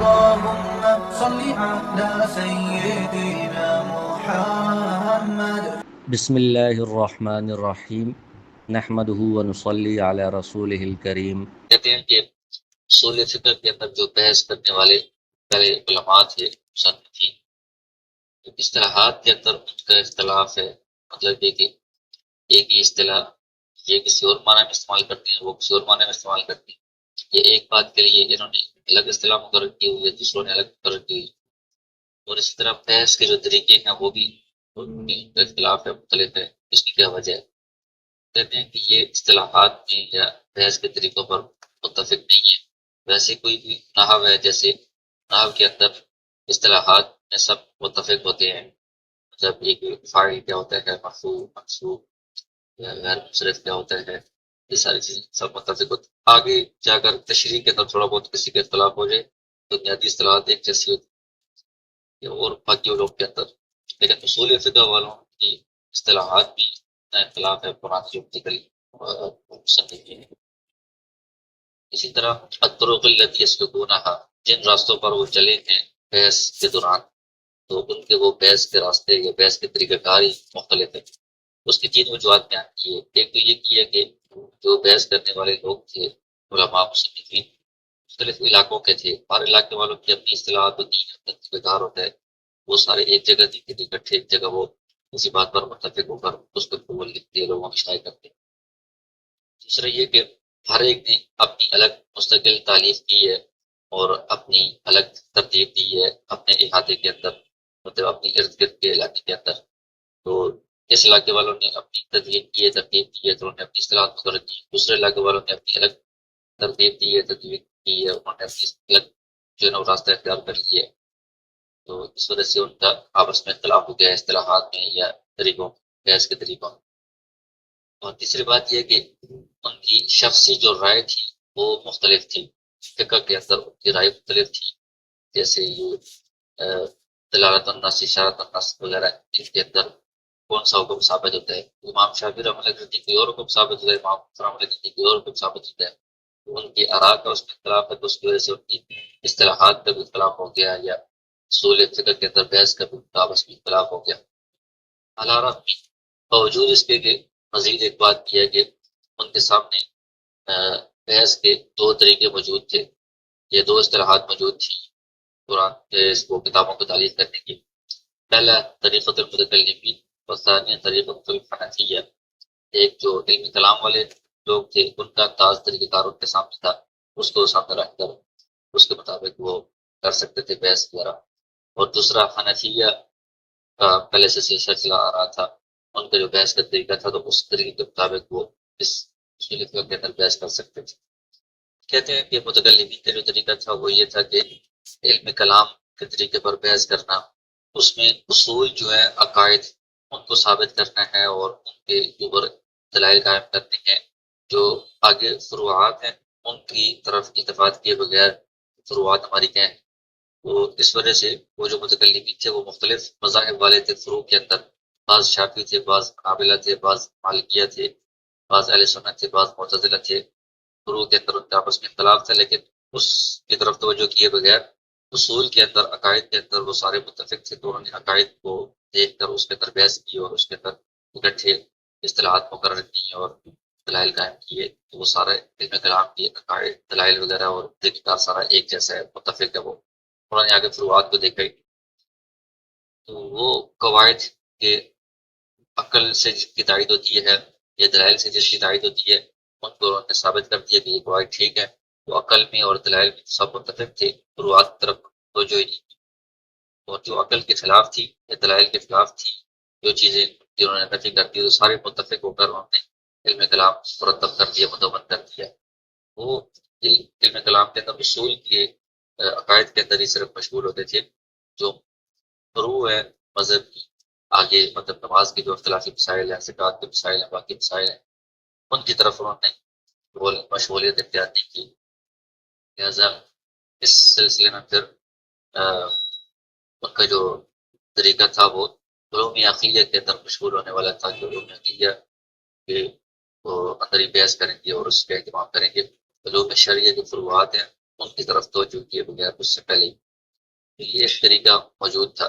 اللهم صل على سيدنا محمد. بسم اللہ الرحمن الرحیم نحمدہ ونصلی علی رسولہ الکریم. کہتے ہیں کہ اصول فقہ کے اندر جو بحث کرنے والے پہلے علماء تھے، مصنفین، اصطلاحات کے اندر ان کا اختلاف ہے. مطلب یہ کہ ایک ہی اصطلاح یہ کسی اور معنی میں استعمال کرتے ہیں، وہ کسی اور معنی میں استعمال کرتے ہیں. یہ ایک بات کے لیے انہوں نے الگ اصطلاح مقرر کی ہوئی ہے، دوسروں نے الگ مقرر کی ہوئی. اور اسی طرح بحث کے جو طریقے ہیں وہ بھی ان کا اختلاف ہے، مختلف ہے. اس کی کیا وجہ ہے؟ کہتے ہیں کہ یہ اصطلاحات میں یا بحث کے طریقوں پر متفق نہیں ہے. ویسے کوئی بھی نحو ہے، جیسے نحو کے اندر اصطلاحات میں سب متفق ہوتے ہیں. جب ایک فاعل کیا ہوتا ہے، مرفوع، منصوب یا غیر منصرف کیا ہوتا ہے، یہ ساری چیزیں سب متفق ہوتی ہیں. آگے جا کر تشریح کے اندر تھوڑا بہت کسی کا اختلاف ہو جائے تو بنیادی اصطلاحات ایک جیسی ہوتی ہے اور باقی لوگ کے اندر. لیکن اصول فقہ والوں کی اصطلاحات بھی اختلاف ہے قرآن کی متکلی مصنفین. اسی طرح الطرق التي يسلكونها، جن راستوں پر وہ چلے ہیں بحث کے دوران، تو ان کے وہ بحث کے راستے یا بحث کے طریقہ کار ہی مختلف ہے. اس کی تین وجوہات بیان کی ہے. ایک تو یہ کی ہے کہ جو بحث کرنے والے لوگ تھے، علماء مصنفین، مختلف علاقوں کے تھے. ہر علاقے والوں کی اپنی اصطلاحات ہوتی ہیں، اپنا طریقہ کار ہوتا ہے. وہ سارے ایک جگہ تھے، اکٹھے ایک جگہ وہ کسی بات پر متفق ہو کر اس کو قبول لکھتے ہیں، لوگوں میں شائع کرتے ہیں. دوسرا یہ کہ ہر ایک نے اپنی الگ مستقل تالیف کی ہے اور اپنی الگ ترتیب دی ہے اپنے احاطے کے اندر، مطلب اپنی ارد گرد کے علاقے کے اندر. تو اس علاقے والوں نے اپنی ترتیب کی ہے، ترتیب دی ہے تو انہوں نے اپنی اصطلاحات مقرر کی. دوسرے علاقے والوں نے اپنی الگ ترتیب دی ہے، ترتیب کی ہے، انہوں نے اپنی الگ جو ہے نا راستہ اختیار کر لیا ہے. تو اس وجہ سے ان کا آپس میں اختلاف ہو گیا ہے اصطلاحات میں یا طریقوں، بحث کے طریقوں میں. اور تیسری بات یہ کہ ان کی شخصی جو رائے تھی وہ مختلف تھی. فقہ کے اندر ان کی رائے مختلف تھی. جیسے یہ دلالت النص، اشارت النص وغیرہ، ان کے اندر کون سا حکم ثابت ہوتا ہے. امام شافعی رحمۃ اللہ کی کوئی اور حکم ثابت ہوتا ہے، امام رحمۃ اللہ کی کوئی اور حکم ثابت ہوتا ہے. ان کی آراء کا اس میں اختلاف ہے، تو اس کی وجہ سے ان کی اصطلاحات کا بھی اختلاف ہو گیا، یا اصول فقہ کے اندر بحث کا بھی آپس میں اختلاف ہو گیا. الارا باوجود اس کے کہ مزید ایک بات یہ ہے کہ ان کے سامنے بحث کے دو طریقے موجود تھے، یہ دو اصطلاحات موجود تھی قرآن اس کو کتابوں کو تعلیق کرنے کی. پہلا طریقۃ المتکلمین اور ثانیہ طریقۃ الحنفیہ. ایک جو علم کلام والے لوگ تھے ان کا انداز طریقہ کار ان کے سامنے تھا، اس کو سامنے رکھ کر اس کے مطابق وہ کر سکتے تھے بحث وغیرہ. اور دوسرا حنفیہ کا پہلے سے سلسلہ چلا آ رہا تھا، ان کا جو بحث کا طریقہ تھا تو اس طریقے کے مطابق وہ اس اصول فقہ کے اندر بحث کر سکتے تھے. کہتے ہیں کہ متکلمین کا جو طریقہ تھا وہ یہ تھا کہ علم کلام کے طریقے پر بحث کرنا، اس میں اصول جو ہے عقائد ان کو ثابت کرنا ہے اور ان کے اوپر دلائل قائم کرنے ہیں. جو آگے فروعات ہیں ان کی طرف التفات کیے بغیر فروعات ہماری کیا ہیں. تو اس وجہ سے وہ جو متکلمین تھے وہ مختلف مذاہب والے تھے. فروع کے اندر بعض شافعی تھے، بعض حنابلہ تھے، بعض مالکیہ تھے، بعض اہل سنت تھے، بعض معتزلہ تھے. فروع کے اندر ان کا آپس میں اختلاف تھا، لیکن اس کی طرف توجہ کیے بغیر اصول کے اندر، عقائد کے اندر وہ سارے متفق تھے. تو انہوں نے عقائد کو دیکھ کر اس کے اندر بحث کی اور اس کے اندر اکٹھے اصطلاحات مقرر کی اور دلائل قائم کیے. تو وہ سارا علم کلام کی عقائد، دلائل وغیرہ اور طریقہ سارا ایک جیسا ہے، متفق ہے. وہ انہوں نے آگے فروعات کو دیکھا. تو وہ قواعد کے عقل سے جس کی تائید ہوتی ہے یا دلائل سے جس کی تائید ہوتی ہے ان کو انہوں نے ثابت کر دیا کہ یہ قواعد ٹھیک ہے. تو عقل میں اور دلائل میں سب متفق تھے، فروعات کی طرف توجہ ہی نہیں. اور جو عقل کے خلاف تھی یا دلائل کے خلاف تھی، جو چیزیں جنہوں نے نفی کر دی، تو سارے متفق ہو کر انہوں نے علم کلام مرتب کر دیا، مدون کر دیا. وہ علم کلام کے اندر اصول کے عقائد کے اندر ہی صرف مشغول ہوتے تھے. جو فروع ہے مذہب کی، آگے مطلب نماز کی جو اختلافی مسائل ہیں، زکوٰۃ کے مسائل ہیں، باقی مسائل ہیں، ان کی طرف انہوں نے مشغولیت اختیار نہیں کی. لہٰذا اس سلسلے میں پھر ان کا جو طریقہ تھا وہ علوم عقلیہ کے اندر مشغول ہونے والا تھا، کہ علوم عقلیہ کے وہ اندر ہی بحث کریں گے اور اس کا اہتمام کریں گے. علوم شرعیہ جو فروعات ہیں ان کی طرف توجہ کیے بغیر اس سے پہلے یہ ایک طریقہ موجود تھا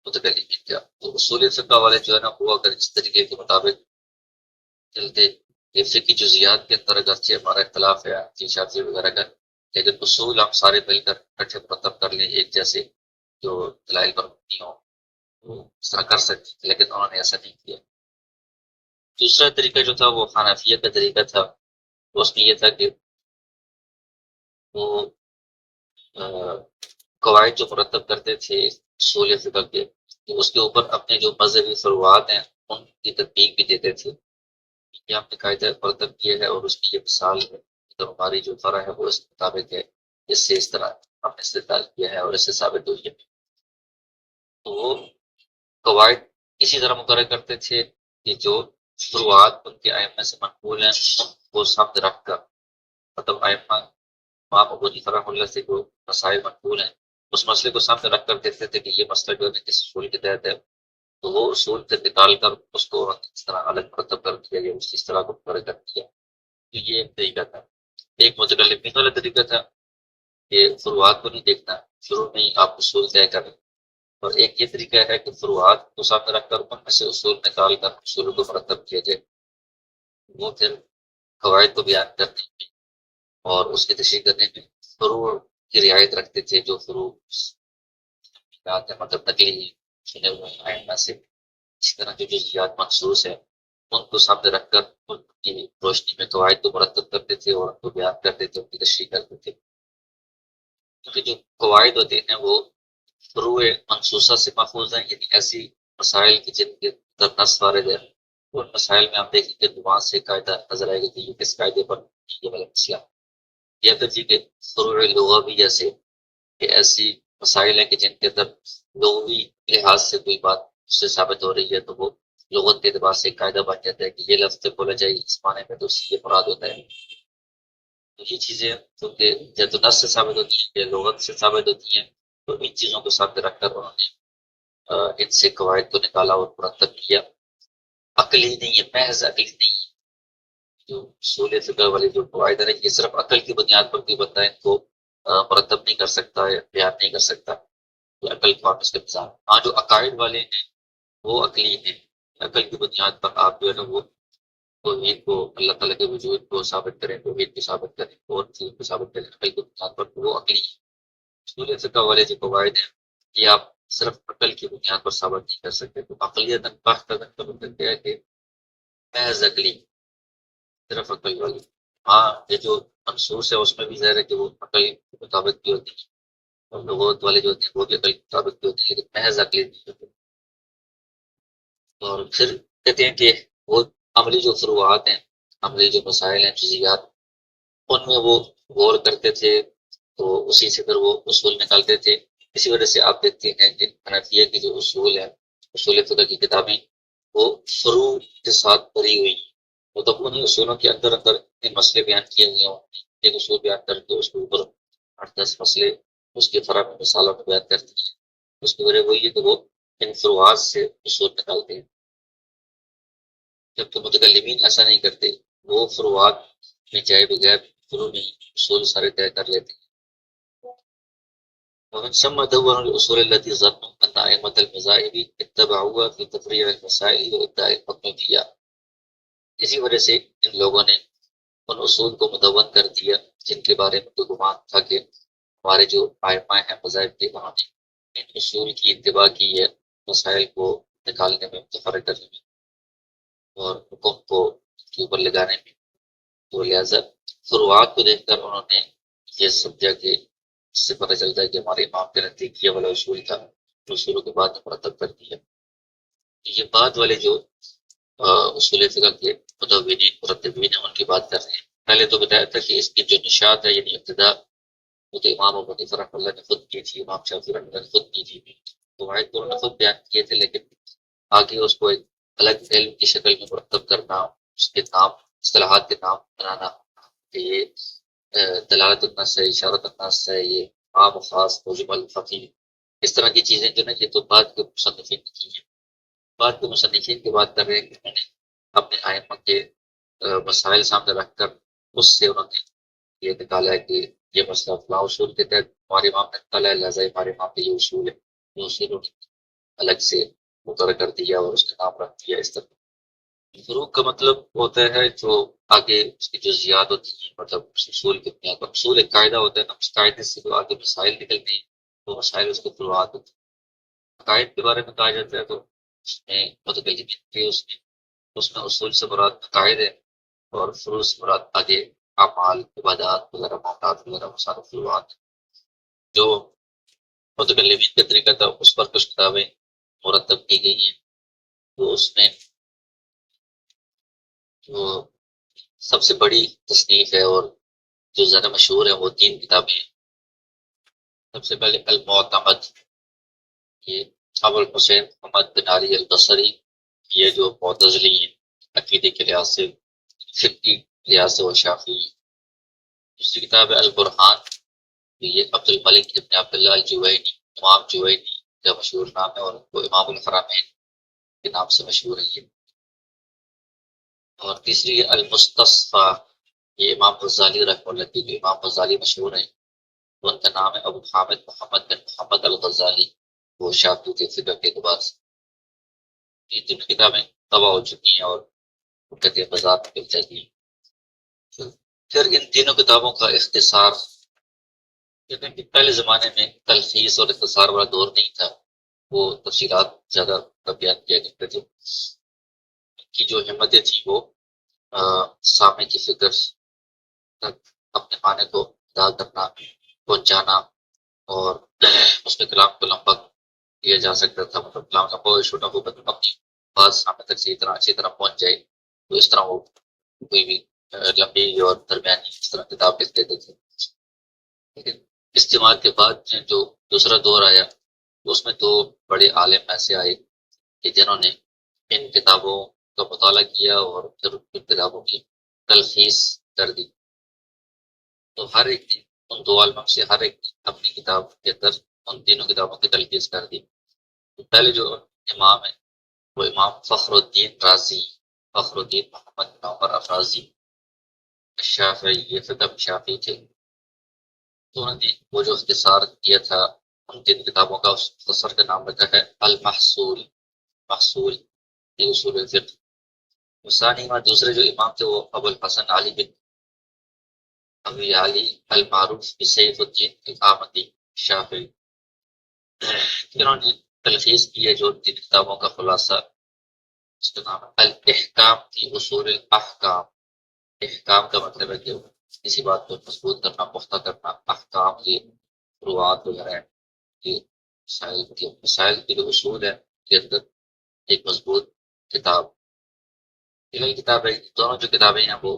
متکلمین کا. تو اصول فقہ والے جو ہے نا وہ اگر اس طریقے کے مطابق چلتے کہ فقہی جزیات کے اندر اگرچہ ہمارا اختلاف ہے حنفی شافعی وغیرہ کا، لیکن اصول ہم سارے مل کر اکٹھے مرتب کر لیں ایک جیسے جو دلائل پر مبنی ہوں، وہ اس طرح کر سکتے تھے، لیکن انہوں نے ایسا نہیں کیا. دوسرا طریقہ جو تھا وہ حنفیہ کا طریقہ تھا. اس میں یہ تھا کہ وہ قواعد جو مرتب کرتے تھے اصول فقہ کے، تو اس کے اوپر اپنے جو مذہبی فروعات ہیں ان کی تطبیق بھی دیتے تھے. یہ ہم نے قاعدہ مرتب کیا ہے اور اس کی یہ مثال ہے، تو ہماری جو فرع ہے وہ اس کے مطابق ہے، اس سے اس طرح ہم نے استدلال کیا ہے اور اس سے ثابت ہوئی ہے. تو وہ قواعد اسی طرح مقرر کرتے تھے کہ جو فروعات ان کے ائمہ سے منقول ہیں ان کو سامنے رکھ کر، مطلب ائمہ امام ابو حنیفہ رحمۃ اللہ سے جو مسائل منقول ہیں اس مسئلے کو سامنے رکھ کر دیکھتے تھے کہ یہ مسئلہ جو ہے کس اصول کے تحت ہے، تو وہ اصول سے نکال کر اس کو اس طرح الگ مرتب کر دیا یا اس طرح کو مقرر کر دیا. تو یہ ایک طریقہ تھا. ایک متکلمین والا طریقہ تھا کہ فروعات کو نہیں دیکھنا، شروع میں ہی آپ اصول طے کریں. اور ایک یہ طریقہ ہے کہ فروعات کو سامنے رکھ کر ان میں سے اصول نکال کر اصول کو مرتب کیا جائے. وہ پھر قواعد کو بیان کرنے میں اور اس کی تشریح کرنے میں فروع کی رعایت رکھتے تھے، جو فروع مطلب نقلی سنے ہوئے ہیں ائمہ سے. اس طرح جو جزیات مخصوص ہیں ان کو سامنے رکھ کر ان کی روشنی میں قواعد کو مرتب کرتے تھے اور ان کو بیان کرتے تھے، ان کی تشریح کرتے تھے. کیونکہ جو قواعد ہوتے ہیں وہ فروع منصوصہ سے محفوظ ہیں، یعنی ایسی مسائل کی جن کے اندر نص وارد ہے، ان مسائل میں آپ دیکھیں گے وہاں سے قاعدہ نظر آئے گا کہ یہ کس قاعدے پر یہ والا مسئلہ. یا پھر جی کہ فروع لغہ بھی جیسے کہ ایسی مسائل ہیں کہ جن کے اندر لغوی لحاظ سے کوئی بات اس سے ثابت ہو رہی ہے تو وہ لغت کے اعتبار سے قاعدہ بن جاتا ہے کہ یہ لفظ جب بولا جائے اس معنی میں تو اس سے یہ مراد ہوتا ہے. تو یہ چیزیں کیونکہ یا تو نص سے ثابت ہوتی ہیں یا لغت سے ثابت ہوتی ہیں، تو ان چیزوں کو سامنے رکھ کر انہوں نے ان سے قواعد کو نکالا اور مرتب کیا. عقلی نہیں ہے، محض عقلی نہیں ہے. جو اصول فقہ والے جو قواعد ہیں یہ صرف عقل کی بنیاد پر کوئی بندہ ان کو مرتب نہیں کر سکتا یا بیان نہیں کر سکتا، یہ عقل کو آپ اس کے مثال. ہاں جو عقائد والے ہیں وہ عقلی ہیں، عقل کی بنیاد پر آپ جو ہے نا وہ توحید کو، اللہ تعالیٰ کے وجود کو ثابت کریں، توحید کو ثابت کریں اور چیز کو ثابت کریں عقل کی بنیاد پر، وہ عقلی ہے. اصول فقہ والے جو قواعد ہیں یہ آپ صرف عقل کی بنیاد پر ثابت نہیں کر سکتے. تو عقلیت کا مطلب کیا ہے کہ محض عقلی، صرف عقل والی. ہاں یہ جو منصوص ہے اس میں بھی ظاہر ہے کہ وہ عقل کے مطابق بھی ہوتی ہے اور لغات والے جو ہوتے ہیں وہ بھی عقل کے مطابق بھی ہوتے ہیں، لیکن محض عقلی نہیں ہوتے. اور پھر کہتے ہیں کہ وہ عملی جو فروعات ہیں، عملی جو مسائل ہیں جزیات، ان میں وہ غور کرتے تھے تو اسی سے پھر وہ اصول نکالتے تھے. اسی وجہ سے آپ دیکھتے ہیں کہ حنفیہ کی جو اصول ہیں، اصول فقہ کی کتابیں، وہ فروع کے ساتھ بھری ہوئی ہیں. مطلب انہیں اصولوں کے اندر اندر اتنے مسئلے بیان کیے ہوئے ہوں، ایک اصول بیان کر کے اس کے اوپر 8-10 مسئلے اس کے فرع میں مثالوں میں بیان کرتی ہیں. اس کی وجہ وہی ہے کہ وہ ان فروعات سے اصول نکالتے ہیں، جبکہ متکلمین ایسا نہیں کرتے. وہ فروعات میں جائے بغیر شروع میں اصول سارے طے کر لیتے ہیں. ومن ثم دون الاصول التي ظنوا ان ائمه المذاهب اتبعوها في تفريع المسائل وابداء الحكميه. اسی وجہ سے ان لوگوں نے ان اصول کو مدون کر دیا جن کے بارے میں تو گمان تھا کہ ہمارے جو ائمہ ہیں مذاہب کے، انہوں نے ان اصول کی اتباع کی ہے مسائل کو نکالنے میں، متفرق کرنے میں اور حکم کو ان کے اوپر لگانے میں. تو لہٰذا فروعات کو دیکھ کر انہوں نے یہ سمجھا کہ اس سے پتہ چلتا ہے کہ ہمارے امام کے نزدیک یہ والا اصول تھا، اصولوں کے بعد مرتب کر دیا. یہ بعد والے جو اصول فقہ کے مدونین مرتبین ہیں ان کی بات کر رہے ہیں. پہلے تو بتایا تھا کہ اس کی جو نشاط ہے یعنی ابتدا وہ تو امام ابو حنیفہ رحمۃ اللہ نے خود کی تھی، امام شافعی رحمۃ اللہ نے خود کی تھی. قواعد کو انہوں نے خود بیان کیے تھے، لیکن آگے اس کو ایک الگ علم کی شکل میں مرتب کرنا، اس کے نام، اصطلاحات کے نام بنانا کہ یہ دلالت النص ہے، اشارت النص ہے، یہ عام و خاص، مجمل، فقیہ، اس طرح کی چیزیں جو نا یہ تو بعد کے مصنفین نے کی ہیں. بعد کے مصنفین کی بات کر رہے ہیں کہ انہوں نے اپنے ائمہ کے مسائل سامنے رکھ کر اس سے انہوں نے یہ نکالا ہے کہ یہ مسئلہ فلاں اصول کے تحت ہمارے امام نے نکالا ہے، لہٰذا ہمارے امام کے یہ اصول ہے، یہ اصولوں نے الگ سے مقرر کر دیا اور اس کا نام رکھ دیا اس طرح۔ فروق کا مطلب ہوتا ہے جو آگے اس کی جزیات ہوتی ہیں، مطلب اصول کی بنیاد پر، اصول ایک قاعدہ ہوتا ہے نا، اس قاعدے سے جو آگے مسائل نکلتے ہیں وہ مسائل اس کے فروعات ہوتے ہیں۔ عقائد کے بارے میں کہا جاتا ہے تو اس میں متکلمین کے اس میں اصول سے مراد عقائد ہے، اور فروع سے مراد آگے اعمال، عبادات وغیرہ، معاملات وغیرہ، وہ سارے فروعات ہیں۔ جو متکلمین کا طریقہ تھا اس پر کچھ کتابیں مرتب کی گئی ہیں، تو اس میں جو سب سے بڑی تصنیف ہے اور جو زیادہ مشہور ہے وہ 3 کتابیں ہیں۔ سب سے پہلے المعتمد، یہ ابو الحسین محمد بن علی البصری، یہ جو معتزلی ہیں عقیدے کے لحاظ سے، فقہی لحاظ سے وہ شافعی ہیں۔ دوسری کتاب ہے البرہان، یہ عبد الملک ابن عبداللہ الجوینی، امام جوینی کا مشہور نام ہے، اور وہ امام الحرمین کے نام سے مشہور ہے یہ۔ اور تیسری ہے المستصفیٰ، یہ امام غزالی رحمہ اللہ کی، جو امام غزالی مشہور ہیں، ان کا نام ہے ابو حامد محمد بن محمد الغزالی، وہ شافعی کے فقہ کے اعتبار سے۔ یہ 3 کتابیں طبع ہو چکی ہیں اور ان کا بازار میں مل جاتی ہیں۔ پھر ان تینوں کتابوں کا اختصار، کہتے ہیں کہ پہلے زمانے میں تلخیص اور اختصار والا دور نہیں تھا، وہ تفصیلات زیادہ بیان کیا کرتے تھے۔ ان کی جو ہمتیں تھیں وہ سامع کی فکر تک اپنے معنی کو ادا کرنا، پہنچانا، اور اس میں کلام کو لمبا کیا جا سکتا تھا، مطلب کلام لمبا ہو چھوٹا ہو، مطلب اپنی بات سامنے تک اچھی طرح پہنچ جائے، تو اس طرح وہ کوئی بھی لمبی اور درمیانی اس طرح کتاب لکھ دیتے تھے۔ لیکن استعمال کے بعد جو دوسرا دور آیا، اس میں 2 بڑے عالم ایسے آئے کہ جنہوں نے ان کتابوں کا مطالعہ کیا اور پھر ان کتابوں کی تلخیص کر دی۔ تو ہر ایک نے ان 2 عالموں سے ہر ایک نے اپنی کتاب کے اندر ان تینوں کتابوں کی تلخیص کر دی۔ تو پہلے جو امام ہے وہ امام فخر الدین رازی، فخر الدین محمد بن عمر الرازی شافعی، یہ فقہ شافعی تھے۔ تو انہوں نے وہ جو اختصار کیا تھا ان 3 کتابوں کا، اس مختصر کا نام رکھا ہے المحصول، محصول فی اصول الفقہ۔ ثانی دوسرے جو امام تھے وہ ابو الحسن علی بن ابی علی المعروف بسیف الدین الاحمدی شافعی، جنہوں نے تلخیص کی ہے جو 3 کتابوں کا خلاصہ، اس کا نام ہے الاحکام فی اصول الاحکام۔ احکام کا مطلب ہے کہ کسی بات کو مضبوط کرنا، پختہ کرنا، احکام یہ فروعات وغیرہ ہے، یہ مسائل کے جو اصول ہے کے اندر ایک مضبوط کتاب۔ یہ کتاب ہے، دونوں جو کتابیں ہیں وہ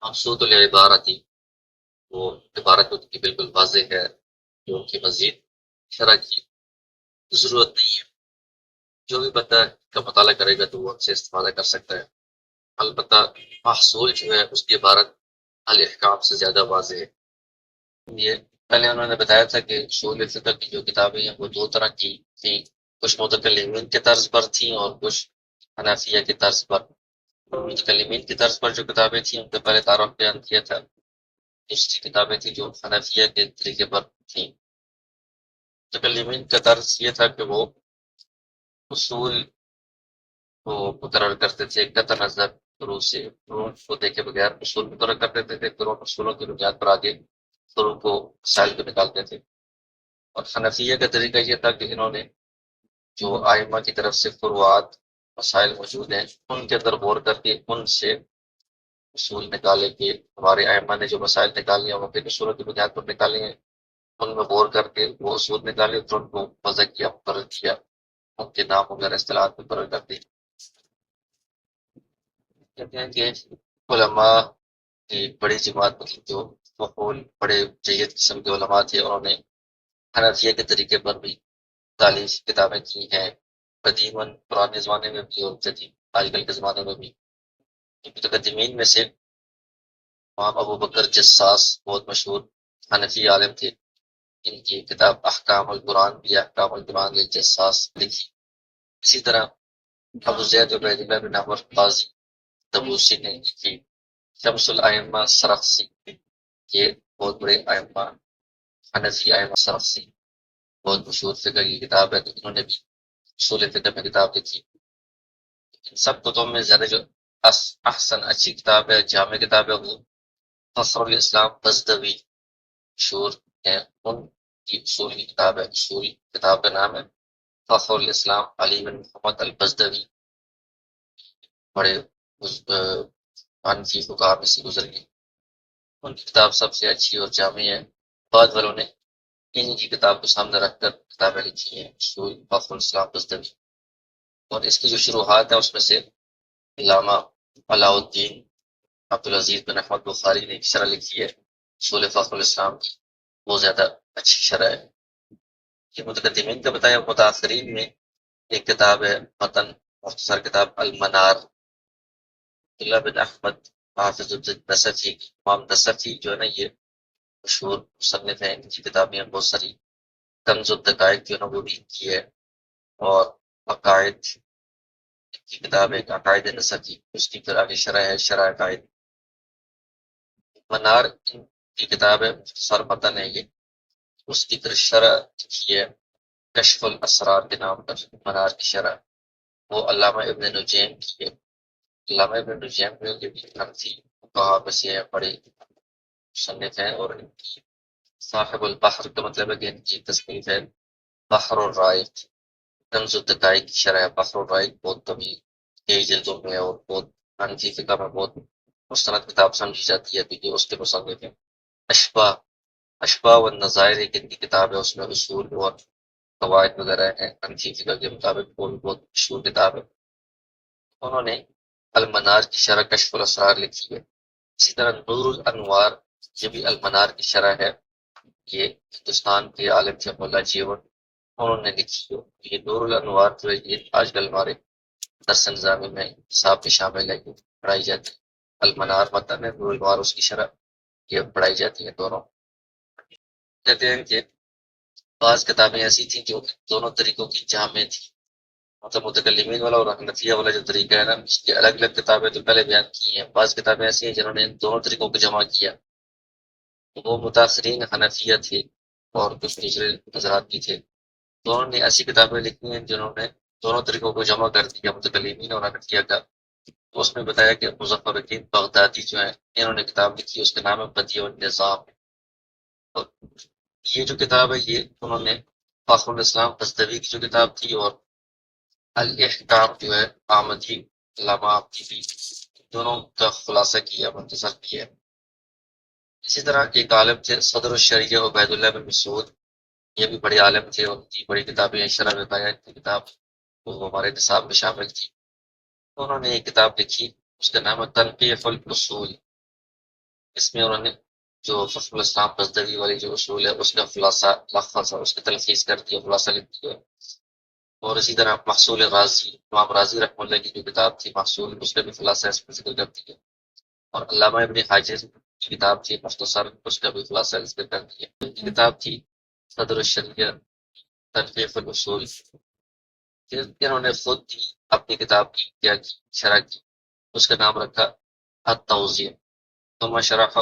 مقصود العبارتی، وہ عبارت ان کی بالکل واضح ہے، جو ان کی مزید شرح کی ضرورت نہیں ہے۔ جو بھی بندہ کا مطالعہ کرے گا تو وہ ان سے استفادہ کر سکتا ہے۔ البتہ محصول جو ہے اس کی عبارت الاحکام سے زیادہ واضح ہے۔ یہ پہلے انہوں نے بتایا تھا کہ اصول فقہ کی جو کتابیں ہیں وہ 2 طرح کی تھیں، کچھ متکلمین کے طرز پر تھیں اور کچھ حنفیہ کے طرز پر۔ متکلمین کی طرز پر جو کتابیں تھیں ان کا پہلے تعارف بیان کیا تھا۔ دوسری کتابیں تھیں جو حنفیہ کے طریقے پر تھیں۔ متکلمین کا طرز یہ تھا کہ وہ اصول کو مقرر کرتے تھے قطع نظر فروع سے، فروع کو دیکھے بغیر اصول مقرر کر دیتے تھے، پھر ان اصولوں کی بنیاد پر آگے فروع کو مسائل کو نکالتے تھے۔ اور حنفیہ کا طریقہ یہ تھا کہ انہوں نے جو ائمہ کی طرف سے فروعات مسائل موجود ہیں ان کے اندر غور کر کے ان سے اصول نکالے کہ ہمارے ائمہ نے جو مسائل نکالی ہیں وہ کن اصولوں کی بنیاد پر نکالی ہیں، ان میں غور کر کے وہ اصول نکالے، پھر ان کو وضع کیا، مقرر کیا، ان کے نام وغیرہ اصطلاحات مقرر کر دی۔ کہتے ہیں کہ علماء کی بڑی جماعت، مطلب جو مقبول بڑے جید قسم کے علماء تھے، انہوں نے حنفیہ کے طریقے پر بھی تالیف کتابیں کی ہیں، قدیماً پرانے زمانے میں بھی اور جدید آج کل کے زمانے میں بھی۔ متقدمین میں سے امام ابو بکر جساس بہت مشہور حنفی عالم تھے، ان کی کتاب احکام القرآن بھی، احکام القرآن جساس لکھی۔ اسی طرح ابو زید عبید اللہ بن عمر قاضی تبوسی نے لکھی۔ شمس الائمہ سرخسی، یہ بہت بڑے ائمہ حنفی ائمہ سلف سے، بہت مشہور فقہ کی کتاب ہے، تو انہوں نے بھی اصول فقہ میں کتاب لکھی۔ ان سب کتب میں زیادہ جو احسن اچھی کتاب ہے، جامع کتاب ہے، وہ فخر الاسلام بزدوی مشہور ہے، ان کی اصول کی کتاب ہے، اصول کتاب کا نام ہے فخر الاسلام علی بن محمد البزدوی، بڑے حنفی فقہا میں سے گزر گئے، ان کی کتاب سب سے اچھی اور جامع ہے۔ بعد والوں نے ان کی کتاب کو سامنے رکھ کر کتابیں لکھی ہیں، اصول فخر الاسلام بزدوی، اور اس کی جو شروحات ہے اس میں سے علامہ علاء الدین عبدالعزیز بن احمد بخاری نے ایک شرح لکھی ہے اصول فخر الاسلام کی، وہ زیادہ اچھی شرح ہے۔ یہ متقدمین کا بتایا، متاثرین میں ایک کتاب ہے متن مختصر کتاب المنار، عبداللہ بن احمد حافظ الدین نصفی، امام نصفی جو ہے نا یہ مشہور مصنف ہیں، ان کی کتابیں بہت ساری، کنز الدقائق جو ہے نا وہ بھی کی ہے، اور عقائد کی کتاب ہے عقائد نصفی، اس کی پھر آگے شرح ہے شرح عقائد۔ منار کی کتاب ہے، مختصر متن ہے یہ، اس کی پھر شرح کی ہے کشف الاسرار کے نام پر، منار کی شرح وہ علامہ ابن نجیم کی ہے۔ علامہ ابن نجیم جو یہ بھی حنفی فقہا میں سے ہیں، بڑے مصنف ہیں، اور ان کی صاحب البحر کا مطلب ہے کہ ان کی تصنیف ہے بحر الرائق، کنز الدقائق کی شرح بحر الرائق، بہت طویل، کئی جلدوں میں، اور بہت حنفی فقہ میں بہت مستند کتاب سمجھی جاتی ہے، کیونکہ اس کے مصنف ہیں۔ اشباہ والنظائر ایک ان کی کتاب ہے، اس میں اصول اور قواعد وغیرہ ہیں حنفی فقہ کے مطابق، وہ بھی بہت مشہور کتاب ہے۔ انہوں نے المنار کی شرح کشف الاسرار لکھی ہے۔ اسی طرح نور الانوار، یہ بھی المنار کی شرح ہے، یہ ہندوستان کے عالم تھے مولا جیون، انہوں نے لکھی ہے۔ یہ نور الانوار جو ہے یہ آج کل ہمارے درس نظامی میں حساب میں شامل ہے، یہ پڑھائی جاتی ہے۔ المنار متن ہے، نور الانوار اس کی شرح، یہ پڑھائی جاتی ہیں دونوں۔ کہتے ہیں کہ بعض کتابیں ایسی تھیں جو دونوں طریقوں کی جامع تھی، مطلب متکلمین والا اور حنفیہ والا جو طریقہ ہے نا، اس کی الگ الگ کتابیں تو پہلے بیان کی ہیں، بعض کتابیں ایسی ہیں جنہوں نے ان دونوں طریقوں کو جمع کیا، وہ متاثرین حنفیہ تھے اور کچھ دوسرے حضرات بھی تھے، دونوں نے ایسی کتابیں لکھی ہیں جنہوں نے دونوں طریقوں کو جمع کر دیا، متکلمین اور حنفیہ کا۔ تو اس میں بتایا کہ مظفر الدین بغدادی جو ہیں انہوں نے کتاب لکھی، اس کا نام ہے بدیع النظام، اور یہ جو کتاب ہے یہ انہوں نے فخر الاسلام بزدوی کی جو کتاب تھی، اور الاحکام جو ہے آمدی علامہ آمدی بھی، دونوں کا خلاصہ کیا، مختصر کیا۔ اسی طرح ایک عالم تھے صدر الشریعہ عبید اللہ بن مسعود، یہ بھی بڑے عالم تھے، ان کی بڑی کتابیں شرح میں بتایا، کی کتاب وہ ہمارے نصاب میں شامل تھی۔ انہوں نے ایک کتاب لکھی، اس کا نام ہے تنقیح الاصول، اس میں انہوں نے جو فخر الاسلام بزدوی والی جو اصول ہے اس کا خلاصہ لخص ہے، اس کی تلخیص کر دیا، خلاصہ لکھ دیا۔ اور اسی طرح محصول غازی، امام راضی رحمۃ اللہ کی جو کتاب تھی محصول، اس کا بھی خلاصہ اس میں ذکر کر دیا، اور علامہ ابن حاجر کی کتاب تھی مختصر، اس کا بھی خلاصہ ذکر کر دیا۔ ان کی کتاب تھی صدر الشریعہ تنقیح الاصول، پھر انہوں نے خود ہی اپنی کتاب کی کیا کی شرح کی، اس کا نام رکھا التوضیح، ثم شرحہ،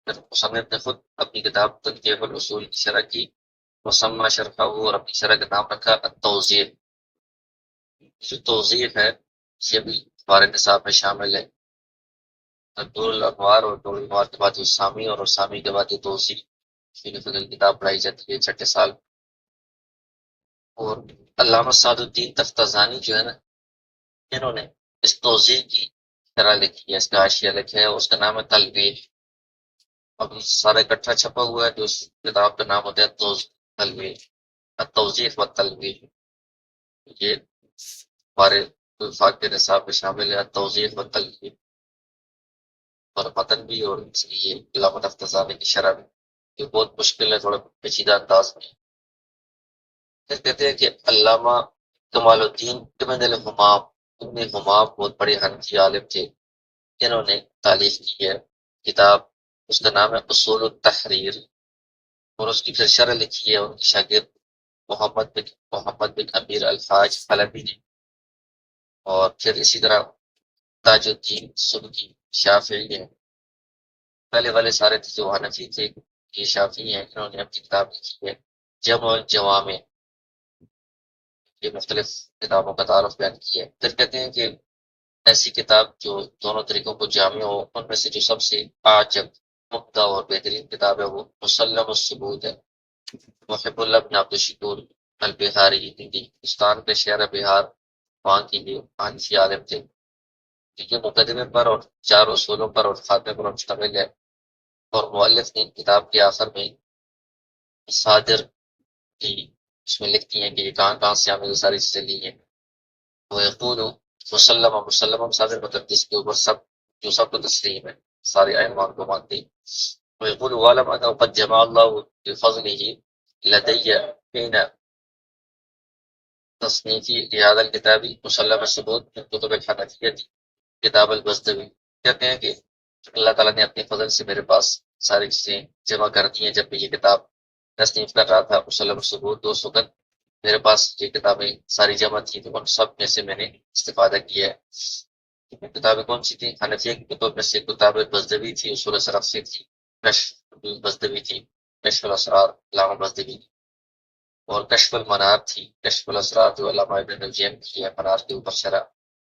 پھر مصنف نے خود اپنی کتاب تنقیح الاصول کی شرح کی، وسمى شرحہ، اور اپنی شرح کا نام رکھا التوضیح۔ جو توضیح ہے یہ بھی ہمارے نصاب میں شامل ہے، نور الانوار، اور نور الانوار کے بعد یہ سامی، اور سامی کے بعد یہ توضیح، فقہ کی کتاب پڑھائی جاتی ہے چھٹے سال۔ اور علامہ سعد الدین تفتازانی جو ہے نا، انہوں نے اس توضیح کی شرح لکھی ہے، اس کا حاشیہ لکھا ہے، اس کا نام ہے تلویح، ابھی سارا اکٹھا چھپا ہوا ہے، جو اس کتاب کا نام ہوتا ہے تلویح، التوضیح و تلویح، یہ ہمارے وفاق کے نصاب میں شامل ہے، التوضیح و تلویح، اور متن بھی، اور اس کی یہ علامہ تفتازانی کی شرح بھی، یہ بہت مشکل ہے، تھوڑا پیچیدہ انداز میں۔ پھر کہتے ہیں کہ علامہ کمال الدین ابن الحمام، ابن حمام بہت بڑے حنفی عالم تھے، انہوں نے تالیف کی ہے کتاب، اس کا نام ہے اصول التحریر، اور اس کی پھر شرح لکھی ہے ان کے شاگرد محمد بن امیر الفاج حلبی نے، اور پھر اسی طرح تاج الدین سبکی شافعی ہیں، پہلے والے سارے تھے جو حنفی تھے، یہ شافعی ہیں، انہوں نے اپنی کتاب لکھی ہے جمع الجوامع، یہ مختلف کتابوں کا تعارف بیان کیا ہے۔ پھر کہتے ہیں کہ ایسی کتاب جو دونوں طریقوں کو جامع ہو، ان میں سے جو سب سے عاجب، مبدع اور بہترین کتاب ہے وہ مسلم الثبوت ہے۔ محب اللہ بن عبد الشکور البہاری ہندی ہندوستان کے شہر بہار، وہاں کی یہ حنفی عالم تھے۔ یہ مقدمے پر اور 4 اصولوں پر اور خاتمے پر مشتمل ہے، اور مؤلف نے کتاب کے آخر میں صادر کی اس میں لکھتی ہیں کہ یہ کہاں کہاں سے ہمیں یہ ساری چیزیں لی ہیں۔ وہ یقول مسلم صادر مطلب جس کے اوپر سب، جو سب کو تسلیم ہے، سارے ائمہ کو مانتے ہیں۔ وہ یقول عالم انه قد جمع الله بفضله لدي حين تصنیفی لهذا الكتاب مسلم الثبوت من کتب الحنفیہ کتاب البزدوی۔ کہتے ہیں کہ اللہ تعالیٰ نے اپنے فضل سے میرے پاس ساری چیزیں جمع کر دی ہیں۔ جب میں یہ کتاب تصنیف کر رہا تھا مسلم الثبوت، تو اس وقت میرے پاس یہ کتابیں ساری جمع تھی، تو ان سب میں سے میں نے استفادہ کیا ہے۔ کتابیں کون سی تھیں؟ حنفیہ کی کتب میں سے کتاب البزدوی تھی، اصول صرف سے تھی، کشف البزدوی تھی، کشف الاسرار علامہ بزدوی کی، اور کشف المنار تھی، کشف الاسرار جو علامہ ابن الجیم کی ہے، منار کے اوپر شرح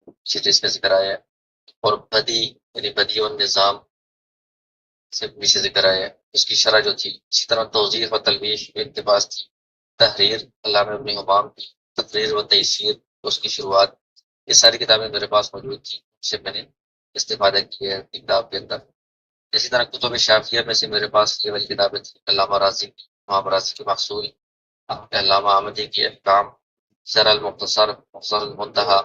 اس کا ذکر آیا ہے، اور بدی یعنی بدی اور نظام سے نیچے ذکر آیا ہے، اس کی شرح جو تھی۔ اسی طرح توضیح و تلویح اقتباس تھی، تحریر علامہ ابن حمام کی، تقریر و تیسیر اس کی شروعات، یہ ساری کتابیں میرے پاس موجود تھی، اس سے میں نے استفادہ کیا ہے کتاب کے اندر۔ اسی طرح کتب شافیہ میں سے میرے پاس یہ والی کتابیں تھیں، علامہ راضی کی امام راضی کی محصول، علامہ احمدی کی احکام، شرح المختصر، مختصر المنتہی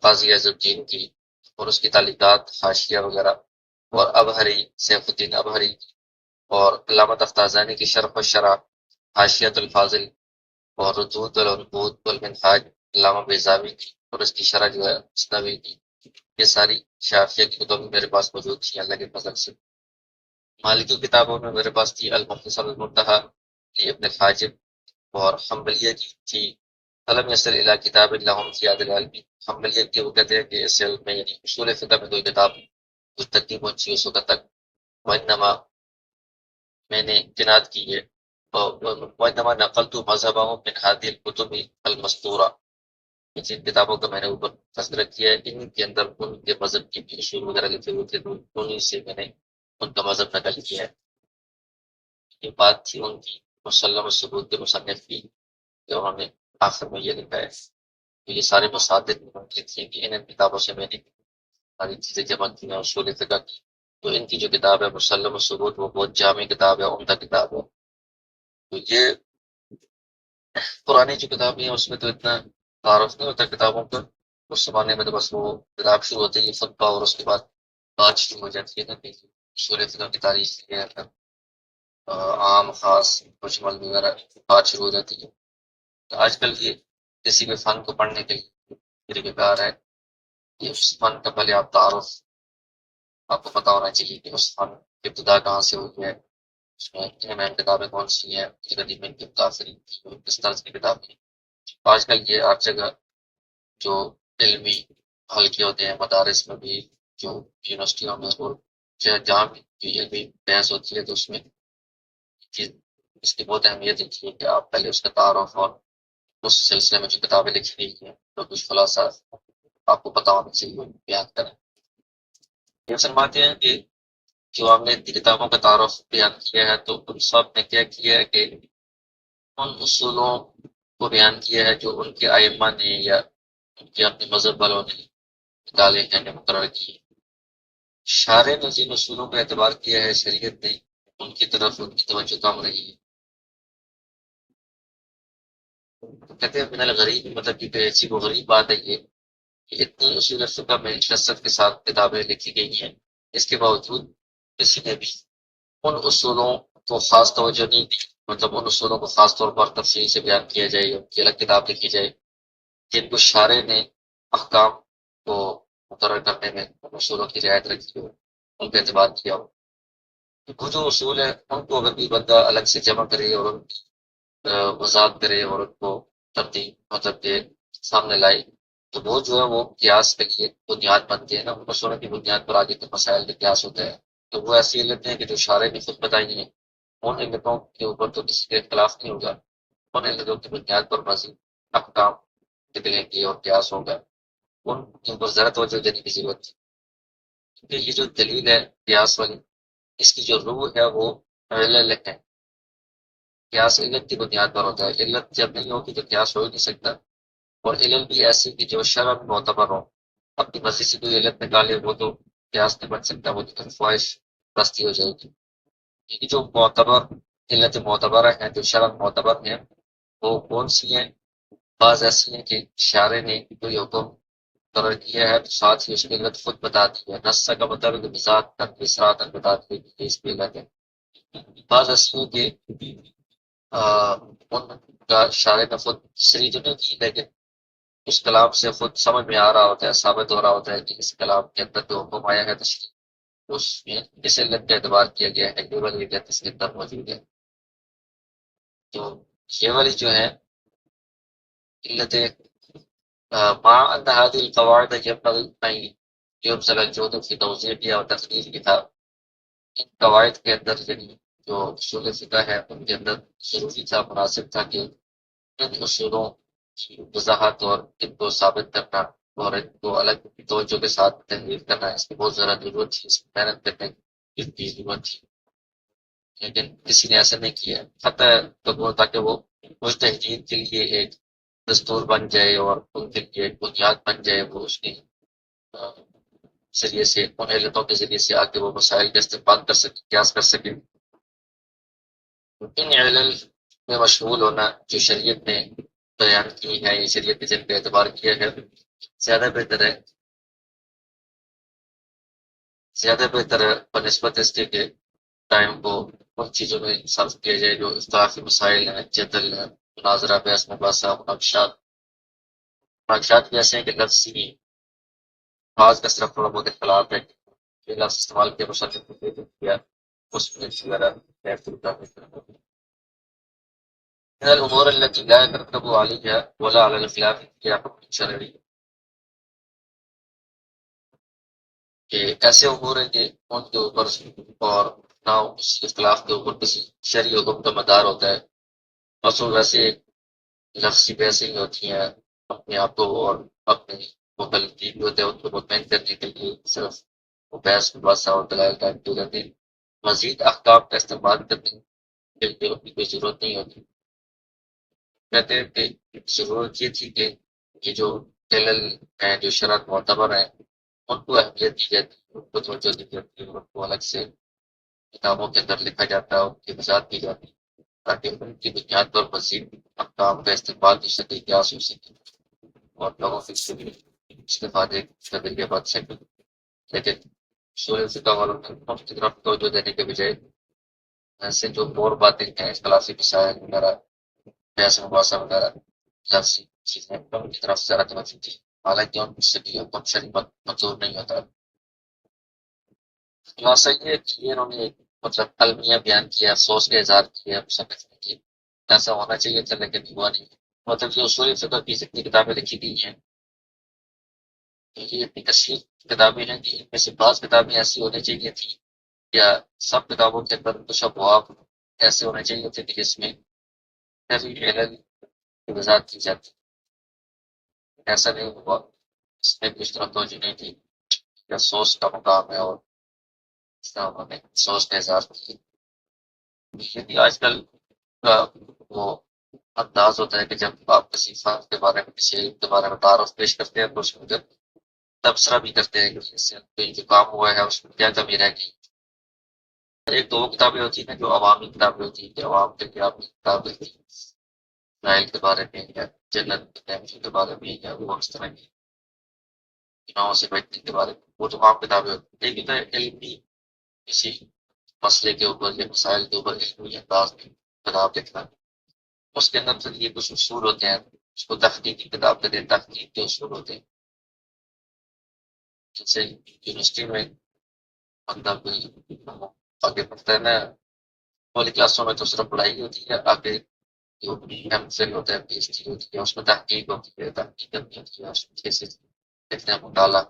قاضی عز الدین کی، اور اس کی تعلیقات، حاشیہ وغیرہ، اور ابہری سیف الدین ابہری کی، اور علامہ تفتازانی کی شرح و شرح، حاشیۃ الفاضل، اور ردود والعنقود والمنہاج علامہ بیضاوی کی، اور اس کی شرح جو ہے مثنوی کی۔ یہ ساری شافعیہ کی کتب میرے پاس موجود تھی اللہ کے فضل سے۔ مالکی کتابوں میں میرے پاس تھی المختصر المنتہی ابن الحاجب، اور حنبلیہ کی تھی علم یصل الی کتاب لہم فی هذا العلم۔ حنبلیہ کے وہ کہتے ہیں کہ اس علم میں یعنی اصول فقہ میں کوئی کتاب کچھ تک نہیں پہنچی اس وقت تک، وانما میں نے کنات کی ہے، وانما نقلت مذہبهم من هذه الكتب المسطورہ، جن کتابوں کا میں نے اوپر تذکرہ کیا ہے، ان کے اندر ان کے مذہب کی بھی اصول وغیرہ لکھے ہوئے تھے، تو انہیں سے میں نے ان کا مذہب نقل کیا ہے۔ یہ بات تھی ان کی مسلم الثبوت کے مصنف کی، کہ انہوں نے آخر میں یہ لکھا ہے، تو یہ سارے مصادر لکھی ہیں کہ ان کتابوں سے میں نے ساری چیزیں جمع کی ہیں اصول فقہ کی۔ تو ان کی جو کتاب ہے مسلم الثبوت، وہ بہت جامع کتاب ہے، عمدہ کتاب ہے۔ تو یہ پرانی جو کتابیں ہیں اس میں تو اتنا تعارف نہیں ہوتا کتابوں کا، اس زمانے میں تو بس وہ کتاب شروع ہوتی ہے خطبہ، اور اس کے بعد بات شروع ہو جاتی ہے نا کہ اصول فقہ کی تاریخ ہے، عام خاص مجمل وغیرہ بات شروع ہو جاتی ہے۔ تو آج کل یہ کسی بھی فن کو پڑھنے کے لیے طریقہ کار ہے کہ اس فن کا پہلے آپ تعارف آپ کو پتہ ہونا چاہیے کہ اس فن کی ابتدا کہاں سے ہوئی ہے، اس میں اہم کتابیں کون سی ہیں، قدیم کی متاثرین کی کس طرح کی کتابیں ہیں۔ آج کل یہ ہر جگہ جو علمی حلقے ہوتے ہیں مدارس میں بھی، جو یونیورسٹیوں میں، اور جہاں بھی علمی بحث ہوتی ہے، تو اس میں اس کی بہت اہمیت ہوتی ہے کہ آپ پہلے اس کا تعارف اور اس سلسلے میں جو کتابیں لکھی گئی ہیں تو کچھ خلاصہ آپ کو پتہ ہونا چاہیے بیان کریں۔ یہ فرماتے ہیں کہ جو ہم نے کتابوں کا تعارف بیان کیا ہے، تو ان سب نے کیا کیا ہے کہ ان اصولوں کو بیان کیا ہے جو ان کے ائمہ نے یا ان کے اپنے مذہب والوں نے نکالے ہیں یا مقرر کیے۔ شارع نے جن اصولوں کا اعتبار کیا ہے شریعت نے ان کی طرف ان کی توجہ کم رہی ہے۔ کہتے ہیں من الغریب، مطلب کہ ایسی وہ غریب بات ہے یہ کہ اتنی اصول فقہ میں شدت کے ساتھ کتابیں لکھی گئی ہیں، اس کے باوجود کسی نے بھی ان اصولوں کو خاص توجہ نہیں دی، مطلب ان اصولوں کو خاص طور پر تفصیل سے بیان کیا جائے، ان کی الگ کتاب لکھی جائے جن کو شارع نے احکام کو مقرر کرنے میں ان اصولوں کی رعایت رکھی ہو، ان کا اعتبار کیا ہو۔ وہ جو اصول ہیں ان کو اگر بھی بندہ الگ سے جمع کرے اور ان کی وضاحت کرے اور ان کو ترتیب مطلب کہ سامنے لائے، تو وہ جو ہے وہ قیاس کے لیے بنیاد بنتے ہیں نا، ان اصولوں کی بنیاد پر آگے کے مسائل کے قیاس ہوتے ہیں۔ تو وہ ایسی علتیں ہیں کہ جو شارع نے خود بتائی ہیں، ان علتوں کے اوپر تو کسی کا اختلاف نہیں ہوگا، ان علتوں کی بنیاد پر مزید احکام نکلیں گے اور قیاس ہوگا، ان کے اوپر ذرا توجہ دینے کی ضرورت ہے، کیونکہ یہ جو دلیل ہے قیاس والی، اس کی جو روح ہے وہ علل ہے۔ قیاس علت کی بنیاد پر ہوتا ہے، علت جب نہیں ہوگی تو قیاس ہو ہی نہیں سکتا، اور علل بھی ایسی کہ جو شرعاً معتبر ہو۔ اپنی مرضی سے کوئی علت نکالے وہ تو قیاس نہیں بن سکتا، وہ تو خواہش بستی ہو جائے گی۔ یہ جو معتبر علت معتبرہ ہیں، جو شرعاً معتبر ہیں، وہ کون سی ہیں؟ بعض ایسی ہیں کہ شارع نے کوئی حکم مقرر کیا ہے تو ساتھ ہی اس کی علت خود بتا دی ہے، نص کا مطلب ہے کہ بذات تک اصرات بتا دی ہے کہ اس کی علت ہے۔ بعض ایسی ہیں کہ ان کا شارع نے خود تشریح تو نہیں کی، لیکن اس کلام سے خود سمجھ میں آ رہا ہوتا ہے، ثابت ہو رہا ہوتا ہے کہ اس کلام کے اندر جو حکم آیا ہے تشریح، اس میں اس علت کا اعتبار کیا گیا ہے، یہ والی علت اس کے اندر موجود ہے۔ تو یہ والی جو ہے علت مع ان هذه القواعد ينبغي ان يبذل الجهد في توضيحها وتقريرها، ان قواعد کے اندر یعنی جو اصول فقہ ہے ان کے اندر ضروری تھا، مناسب تھا کہ ان اصولوں کی وضاحت اور ان کو ثابت کرنا اور ان کو الگ توجہ کے ساتھ تحریر کرنا، اس کی بہت زیادہ ضرورت تھی، اس میں محنت کرنے کی ضرورت تھی، لیکن کسی نے ایسا نہیں کیا، حتیٰ تاکہ وہ مجتہدین کے لیے ایک دستور بن جائے اور ان کے لیے ایک بنیاد بن جائے، وہ اس کے ذریعے سے، ان علتوں کے ذریعے سے آگے وہ مسائل کا استعمال کر سکیں، قیاس کر سکیں۔ ان علل میں مشغول ہونا جو شریعت نے بیان کی ہے، یہ شریعت نے جن کا اعتبار کیا ہے، زیادہ بہتر ہے، زیادہ بہتر ہے بنسبت اس کے کہ ٹائم کو ان چیزوں میں صرف کیا جائے جو اختلافی مسائل ہیں، جدل ہے، مناظرہ، بحث مباحثہ، مناقشات بھی ایسے ہیں کہ لفظی بعض کا صرف تھوڑا بہت اختلاف ہے کہ لفظ استعمال کیا، مصنف نے کیا، اس میں وغیرہ من الامور التي لا يترتب عليها ولا على الخلاف فيها حكم شرعي، کہ ایسے امور ہیں کہ ان کے اوپر اور نہ اس اختلاف کے اوپر کسی شرعی حکم کا مدار ہوتا ہے، اصول ویسے لفظی بحثیں ہی ہوتی ہیں، اپنے آپ کو اور اپنے مخالفین جو ہوتے ہیں ان کو مطمئن کرنے کے لیے صرف وہ بحث مباحثہ اور دلائل قائم کیے جاتے ہیں، مزید احکام کا استعمال کرنے کے لیے ان کی کوئی ضرورت نہیں ہوتی۔ کہتے ہیں کہ ضرورت یہ تھی کہ یہ جو علل ہیں، جو شرط معتبر ہیں، ان کو اہمیت دی جاتی ہے، ان کو توجہ دی جاتی ہے، ان کو الگ سے کتابوں کے اندر لکھا جاتا ہے، ان کی وضاحت کی جاتی ہے، تاکہ ان کی بنیاد پر مزید احکام کا استعمال کی سکے، قیاس ہو سکے اور لوگوں سے استفادے کا ذریعہ بن سکے۔ لیکن اصول فقہ والوں نے ان کی طرف توجہ دینے کے بجائے ایسے جو اور باتیں ہیں، اختلافی مسائل وغیرہ، بحث مباحثہ وغیرہ، لفظی چیزیں، ان کی طرف زیادہ توجہ دی، حالانکہ ان سے بھی حکم شرعی منظور نہیں ہوتا۔ خلاصہ یہ ہے کہ یہ انہوں نے ایک مطلب المیہ بیان کیا، افسوس کا اظہار کیا مصنف نے کہ ایسا ہونا چاہیے تھا لیکن ہوا نہیں۔ مطلب یہ اصول فقہ کی جتنی کتابیں لکھی گئی ہیں، یہ اتنی کثیر کتابیں ہیں کہ ان میں سے بعض کتابیں ایسی ہونی چاہیے تھی، یا سب کتابوں کے اندر کچھ ابواب ایسے ہونے چاہیے تھے کہ جس میں علل کی وضاحت کی جاتی، ایسا نہیں ہوا، اس میں کچھ طرف توجہ نہیں تھی، یا افسوس کا مقام ہے، اور اس طرح انہوں نے افسوس کا اظہار کیا۔ یعنی آج کل کا وہ انداز ہوتا ہے کہ جب آپ کسی فن کے بارے میں، کسی علم کے بارے میں تعارف پیش کرتے ہیں تو اس میں تبصرہ بھی کرتے ہیں کہ اس سے کوئی جو کام ہوا ہے اس میں کیا کمی رہ گئی۔ ایک دو کتابیں ہوتی ہیں جو عوامی کتابیں ہوتی ہیں، کہ عوام کے لیے آپ کی کتابیں ہوتی ہیں، اسرائیل کے بارے میں یا جنت کے بارے میں، یا وہ اس طرح کی چناؤں سے بچنے کے بارے میں، وہ تمام کتابیں ہوتی ہیں۔ لیکن علمی کسی مسئلے کے اوپر یا مسائل کے اوپر علمی انداز میں کتاب لکھنا، اس کے اندر پھر یہ کچھ اصول ہوتے ہیں، اس کو تحقیقی کتاب کہتے ہیں، تحقیق کے اصول ہوتے ہیں۔ جیسے یونیورسٹی میں مطلب آگے پڑھتا ہے نا، پہلی کلاسوں میں تو صرف پڑھائی ہوتی ہے، آگے جو ایم فل ہوتا ہے، پی ایچ ڈی ہوتی ہے، اس میں تحقیق ہوتی ہے، تحقیق کرنی ہوتی ہے، اس میں کیسے لکھنا ہے، مطالعہ،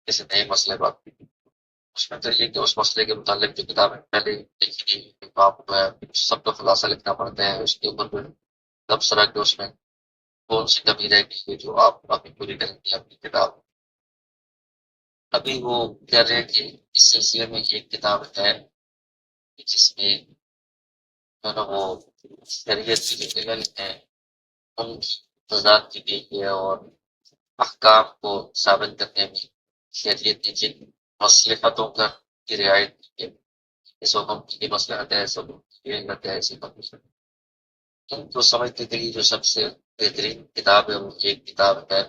جیسے نئے مسئلے بات اس میں تو یہ کہ اس مسئلے کے متعلق جو کتابیں پہلے لکھی گئی آپ سب کا خلاصہ لکھنا پڑتا ہے، اس کے اوپر پھر تبصرہ کہ اس میں کون سی کمی رہ گئی ہے جو آپ ابھی پوری کریں گے اپنی کتاب۔ ابھی وہ کہہ رہے ہیں کہ اس سلسلے میں ایک کتاب ہے جس میں جو نا وہ شریعت کی جو علل ہیں ان کی وضاحت کی گئی ہے، اور احکام کو ثابت کرنے میں شریعت نے جن مصلحتوں کی رعایت کی ہے، اس حکم کی مصلحت ہے، اس حکم کی علت ہے، ایسی بات ان کو سمجھنے کے لیے جو سب سے بہترین کتاب ہے وہ ایک کتاب ہے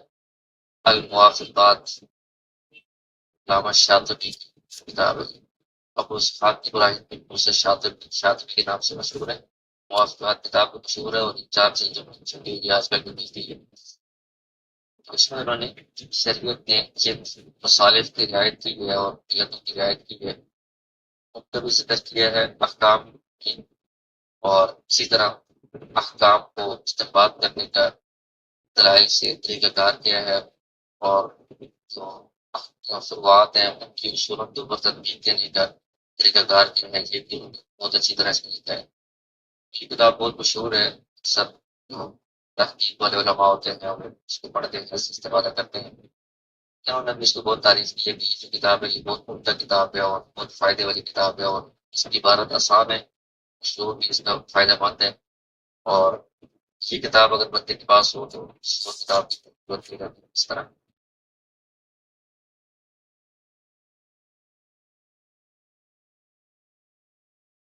الموافقات، علامہ شاطبی کی کتاب ہے۔ ابو اسحاق ابراہیم بن موسیٰ شاطبی کے نام سے مشہور ہے۔ موافقات کتاب مشہور ہے اور ان 4 جلدوں میں چھپی ہوئی آج تک ملتی ہے۔ اس میں انہوں نے شریعت نے جن مصالح کی رعایت کی ہے اور علتوں کی رعایت کی ہے ان کا بھی ذکر کیا ہے، احکام کی، اور اسی طرح احکام کو استنباط کرنے کا دلائل سے طریقہ کار کیا ہے، اور جو فروعات ہیں ان کی اصولوں کے اوپر تطبیق دینے کا طریقہ کار کیا ہے، یہ بھی بہت اچھی طرح سے لکھا ہے۔ یہ کتاب بہت مشہور ہے، سب جو تحقیق والے علماء ہوتے ہیں وہ اس کو پڑھتے ہیں، اس سے استفادہ کرتے ہیں۔ انہوں نے بھی اس کو بہت تعریف کی ہے کہ یہ جو کتاب ہے یہ بہت عمدہ کتاب ہے اور بہت فائدے والی کتاب ہے، اور اس کی عبارت آسان ہے، اسلوب بھی اس کا فائدہ مند ہے، اور یہ کتاب اگر بندے کے پاس ہو تو اس کو کتاب کی ضرورت نہیں رہتی اس طرح۔